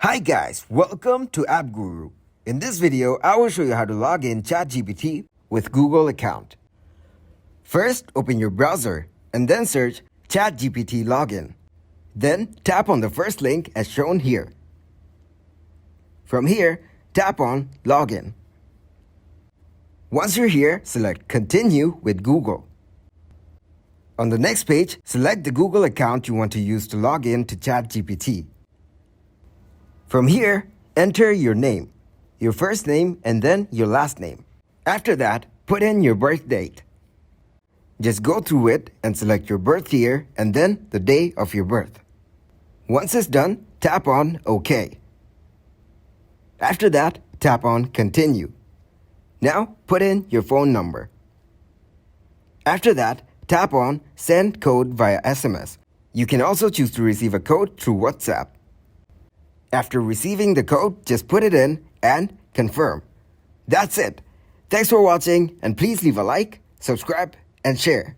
Hi guys, welcome to App Guru. In this video, I will show you how to log in ChatGPT with Google account. First, open your browser and then search ChatGPT login. Then tap on the first link as shown here. From here, tap on Login. Once you're here, select Continue with Google. On the next page, select the Google account you want to use to log in to ChatGPT. From here, enter your name, your first name, and then your last name. After that, put in your birth date. Just go through it and select your birth year and then the day of your birth. Once it's done, tap on OK. After that, tap on Continue. Now, put in your phone number. After that, tap on Send Code via SMS. You can also choose to receive a code through WhatsApp. After receiving the code, just put it in and confirm. That's it. Thanks for watching and please leave a like, subscribe, and share.